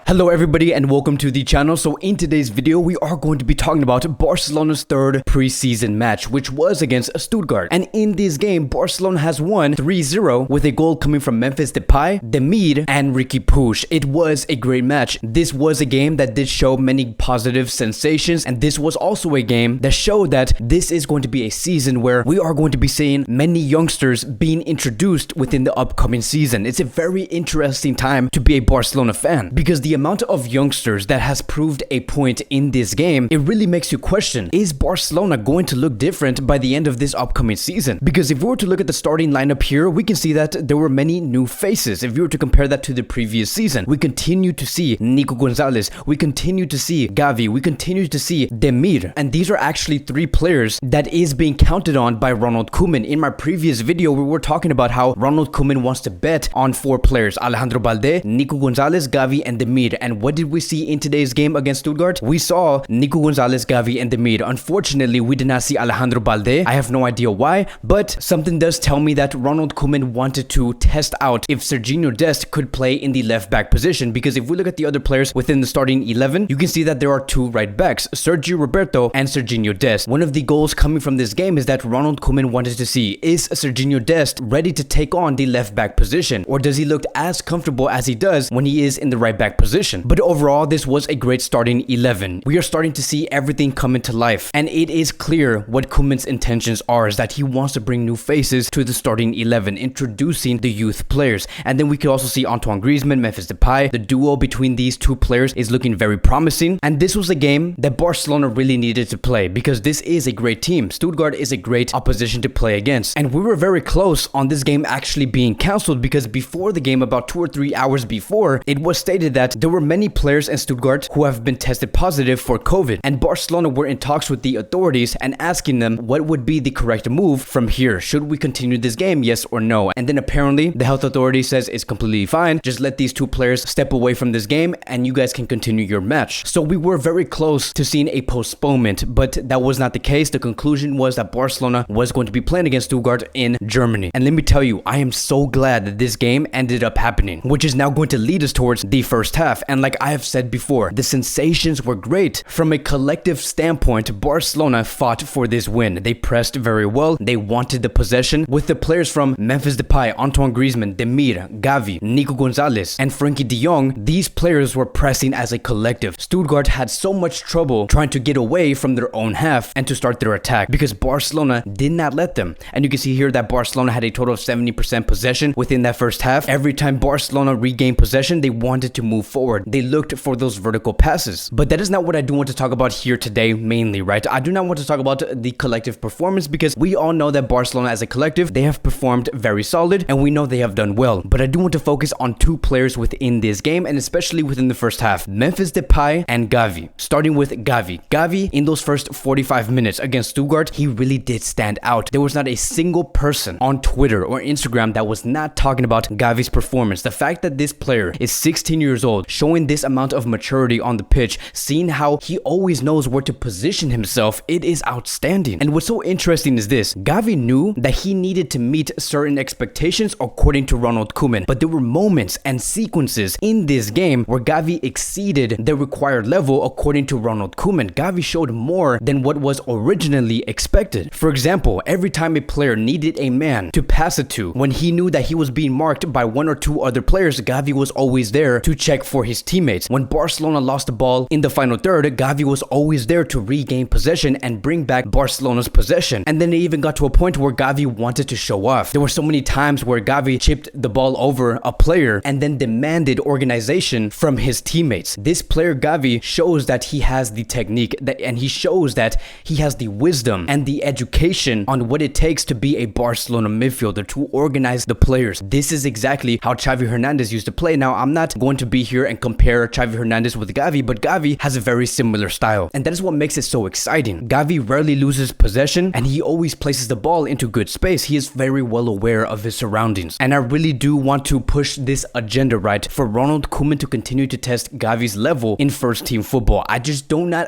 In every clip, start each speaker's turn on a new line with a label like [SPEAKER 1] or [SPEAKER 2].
[SPEAKER 1] Hello everybody and welcome to the channel. So in today's video we are going to be talking about Barcelona's third preseason match, which was against Stuttgart. And in this game Barcelona has won 3-0 with a goal coming from Memphis Depay, Demir and Riqui Puig. It was a great match. This was a game that did show many positive sensations, and this was also a game that showed that this is going to be a season where we are going to be seeing many youngsters being introduced within the upcoming season. It's a very interesting time to be a Barcelona fan because the amount of youngsters that has proved a point in this game, it really makes you question, is Barcelona going to look different by the end of this upcoming season? Because if we were to look at the starting lineup here, we can see that there were many new faces. If you were to compare that to the previous season, we continue to see Nico Gonzalez, we continue to see Gavi, we continue to see Demir, and these are actually three players that is being counted on by Ronald Koeman. In my previous video, we were talking about how Ronald Koeman wants to bet on four players: Alejandro Balde, Nico Gonzalez, Gavi, and Demir. And what did we see in today's game against Stuttgart? We saw Nico Gonzalez, Gavi, and Demir. Unfortunately, we did not see Alejandro Balde. I have no idea why, but something does tell me that Ronald Koeman wanted to test out if Serginho Dest could play in the left back position, because if we look at the other players within the starting 11, you can see that there are two right backs, Sergio Roberto and Serginho Dest. One of the goals coming from this game is that Ronald Koeman wanted to see, is Serginho Dest ready to take on the left back position, or does he look as comfortable as he does when he is in the right back position? But overall, this was a great starting 11. We are starting to see everything come into life, and it is clear what Koeman's intentions are, is that he wants to bring new faces to the starting 11, introducing the youth players. And then we could also see Antoine Griezmann, Memphis Depay. The duo between these two players is looking very promising, and this was a game that Barcelona really needed to play because this is a great team. Stuttgart is a great opposition to play against, and we were very close on this game actually being cancelled because before the game, about 2 or 3 hours before, it was stated that there were many players in Stuttgart who have been tested positive for COVID, and Barcelona were in talks with the authorities and asking them what would be the correct move from here. Should we continue this game, yes or no? And then apparently the health authority says it's completely fine, just let these two players step away from this game and you guys can continue your match. So we were very close to seeing a postponement, but that was not the case. The conclusion was that Barcelona was going to be playing against Stuttgart in Germany. And let me tell you, I am so glad that this game ended up happening, which is now going to lead us towards the first half. And like I have said before, the sensations were great. From a collective standpoint, Barcelona fought for this win. They pressed very well. They wanted the possession, with the players from Memphis Depay, Antoine Griezmann, Demir, Gavi, Nico Gonzalez, and Frankie de Jong. These players were pressing as a collective. Stuttgart had so much trouble trying to get away from their own half and to start their attack because Barcelona did not let them. And you can see here that Barcelona had a total of 70% possession within that first half. Every time Barcelona regained possession, they wanted to move forward. They looked for those vertical passes. But that is not what I do want to talk about here today mainly, right? I do not want to talk about the collective performance because we all know that Barcelona as a collective, they have performed very solid and we know they have done well. But I do want to focus on two players within this game, and especially within the first half, Memphis Depay and Gavi. Starting with Gavi. Gavi, in those first 45 minutes against Stuttgart, he really did stand out. There was not a single person on Twitter or Instagram that was not talking about Gavi's performance. The fact that this player is 16 years old, showing this amount of maturity on the pitch, seeing how he always knows where to position himself, it is outstanding. And what's so interesting is this: Gavi knew that he needed to meet certain expectations according to Ronald Koeman, but there were moments and sequences in this game where Gavi exceeded the required level according to Ronald Koeman. Gavi showed more than what was originally expected. For example, every time a player needed a man to pass it to, when he knew that he was being marked by one or two other players, Gavi was always there to check for his teammates. When Barcelona lost the ball in the final third, Gavi was always there to regain possession and bring back Barcelona's possession. And then it even got to a point where Gavi wanted to show off. There were so many times where Gavi chipped the ball over a player and then demanded organization from his teammates. This player Gavi shows that he has the technique and he shows that he has the wisdom and the education on what it takes to be a Barcelona midfielder, to organize the players. This is exactly how Xavi Hernandez used to play. Now, I'm not going to be here and compare Xavi Hernandez with Gavi, but Gavi has a very similar style, and that is what makes it so exciting. Gavi rarely loses possession and he always places the ball into good space. He is very well aware of his surroundings, and I really do want to push this agenda, right, for Ronald Koeman to continue to test Gavi's level in first team football. I just do not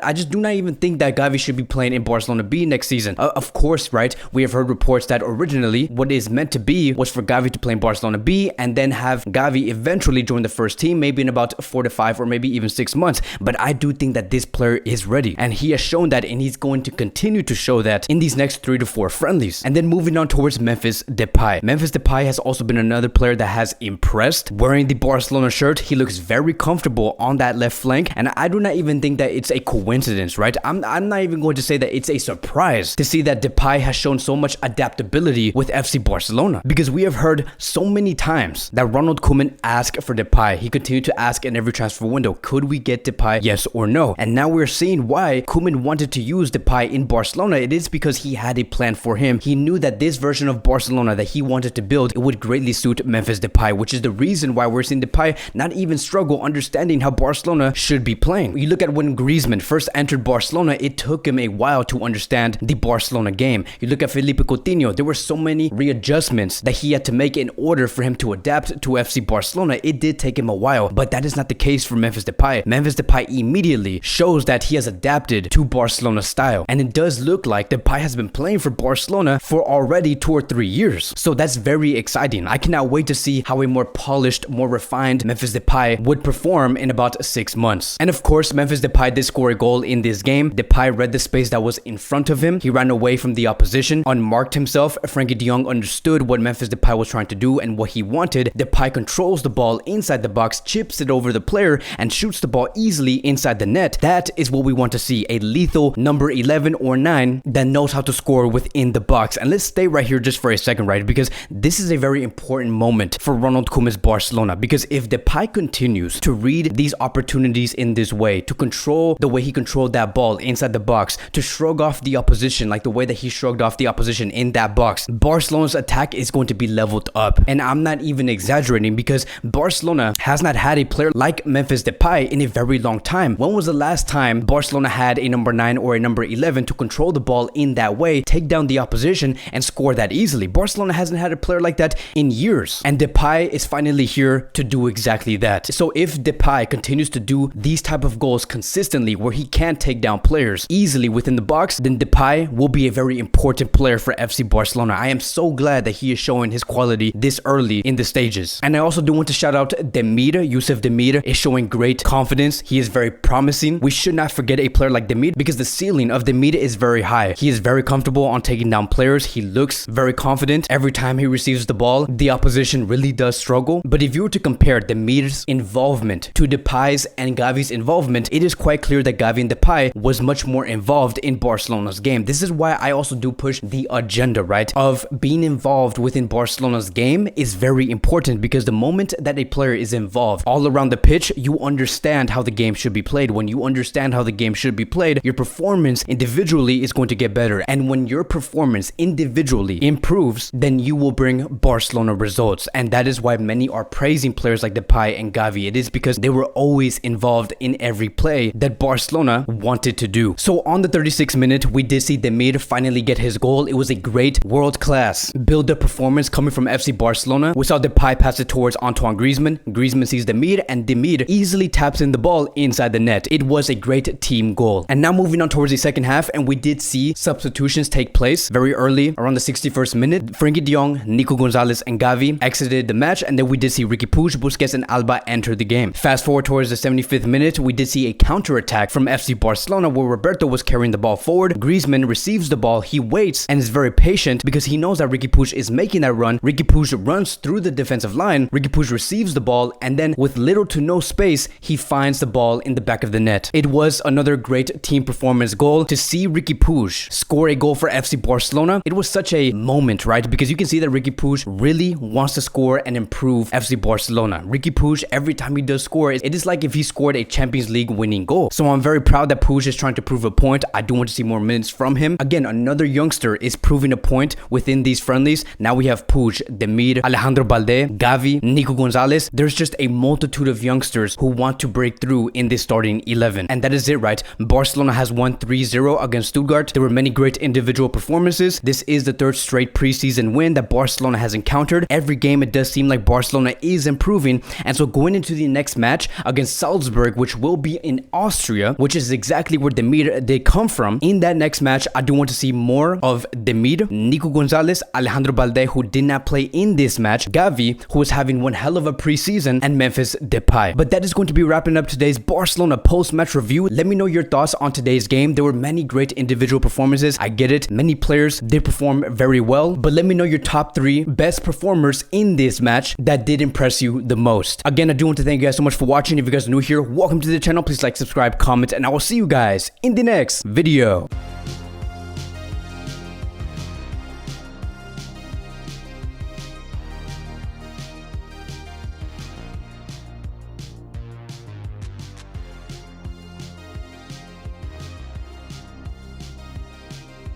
[SPEAKER 1] even think that Gavi should be playing in Barcelona B next season. Of course, right, we have heard reports that originally what is meant to be was for Gavi to play in Barcelona B and then have Gavi eventually join the first team, maybe in about about 4 to 5 or maybe even 6 months, but I do think that this player is ready, and he has shown that, and he's going to continue to show that in these next 3 to 4 friendlies. And then moving on towards Memphis Depay. Memphis Depay has also been another player that has impressed. Wearing the Barcelona shirt, he looks very comfortable on that left flank, and I do not even think that it's a coincidence, right? I'm not even going to say that it's a surprise to see that Depay has shown so much adaptability with FC Barcelona, because we have heard so many times that Ronald Koeman asked for Depay. He continued to ask in every transfer window, could we get Depay, yes or no? And now we're seeing why Koeman wanted to use Depay in Barcelona. It is because he had a plan for him. He knew that this version of Barcelona that he wanted to build, it would greatly suit Memphis Depay, which is the reason why we're seeing Depay not even struggle understanding how Barcelona should be playing. You look at when Griezmann first entered Barcelona, it took him a while to understand the Barcelona game. You look at Felipe Coutinho, there were so many readjustments that he had to make in order for him to adapt to FC Barcelona. It did take him a while, but that is not the case for Memphis Depay. Memphis Depay immediately shows that he has adapted to Barcelona's style, and it does look like Depay has been playing for Barcelona for already 2 or 3 years. So that's very exciting. I cannot wait to see how a more polished, more refined Memphis Depay would perform in about 6 months. And of course, Memphis Depay did score a goal in this game. Depay read the space that was in front of him. He ran away from the opposition, unmarked himself. Frankie de Jong understood what Memphis Depay was trying to do and what he wanted. Depay controls the ball inside the box, chips it over the player, and shoots the ball easily inside the net. That is what we want to see, a lethal number 11 or 9 that knows how to score within the box. And let's stay right here just for a second, right? Because this is a very important moment for Ronald Koeman's Barcelona, because if Depay continues to read these opportunities in this way, to control the way he controlled that ball inside the box, to shrug off the opposition like the way that he shrugged off the opposition in that box, Barcelona's attack is going to be leveled up. And I'm not even exaggerating, because Barcelona has not had a player like Memphis Depay in a very long time. When was the last time Barcelona had a number 9 or a number 11 to control the ball in that way, take down the opposition, and score that easily? Barcelona hasn't had a player like that in years, and Depay is finally here to do exactly that. So if Depay continues to do these type of goals consistently, where he can take down players easily within the box, then Depay will be a very important player for FC Barcelona. I am so glad that he is showing his quality this early in the stages. And I also do want to shout out Demir. Yusuf Demir is showing great confidence. He is very promising. We should not forget a player like Demir, because the ceiling of Demir is very high. He is very comfortable on taking down players. He looks very confident. Every time he receives the ball, the opposition really does struggle. But if you were to compare Demir's involvement to Depay's and Gavi's involvement, it is quite clear that Gavi and Depay was much more involved in Barcelona's game. This is why I also do push the agenda, right, of being involved within Barcelona's game is very important, because the moment that a player is involved all around the pitch, you understand how the game should be played. When you understand how the game should be played, your performance individually is going to get better. And when your performance individually improves, then you will bring Barcelona results. And that is why many are praising players like Depay and Gavi. It is because they were always involved in every play that Barcelona wanted to do. So on the 36th minute, we did see Demir finally get his goal. It was a great world-class build-up performance coming from FC Barcelona. We saw Depay pass it towards Antoine Griezmann. Griezmann sees Demir, and Demir easily taps in the ball inside the net. It was a great team goal. And now moving on towards the second half, and we did see substitutions take place very early, around the 61st minute. Frankie de Jong, Nico Gonzalez, and Gavi exited the match, and then we did see Riqui Puig, Busquets, and Alba enter the game. Fast forward towards the 75th minute, we did see a counter-attack from FC Barcelona where Roberto was carrying the ball forward. Griezmann receives the ball, he waits and is very patient because he knows that Riqui Puig is making that run. Riqui Puig runs through the defensive line. Riqui Puig receives the ball, and then with little to no space, he finds the ball in the back of the net. It was another great team performance goal. To see Riqui Puig score a goal for FC Barcelona, it was such a moment, right? Because you can see that Riqui Puig really wants to score and improve FC Barcelona. Riqui Puig, every time he does score, it is like if he scored a Champions League winning goal. So I'm very proud that Puig is trying to prove a point. I do want to see more minutes from him. Again, another youngster is proving a point within these friendlies. Now we have Puig, Demir, Alejandro Balde, Gavi, Nico Gonzalez. There's just a multitude of youngsters who want to break through in this starting 11. And that is it, right? Barcelona has won 3-0 against Stuttgart. There were many great individual performances. This is the third straight preseason win that Barcelona has encountered. Every game, it does seem like Barcelona is improving. And so going into the next match against Salzburg, which will be in Austria, which is exactly where Demir did come from, in that next match, I do want to see more of Demir, Nico Gonzalez, Alejandro Balde, who did not play in this match, Gavi, who was having one hell of a preseason, and Memphis Depay. Depay. But that is going to be wrapping up today's Barcelona post-match review. Let me know your thoughts on today's game. There were many great individual performances. I get it. Many players did perform very well. But let me know your top 3 best performers in this match that did impress you the most. Again, I do want to thank you guys so much for watching. If you guys are new here, welcome to the channel. Please like, subscribe, comment, and I will see you guys in the next video.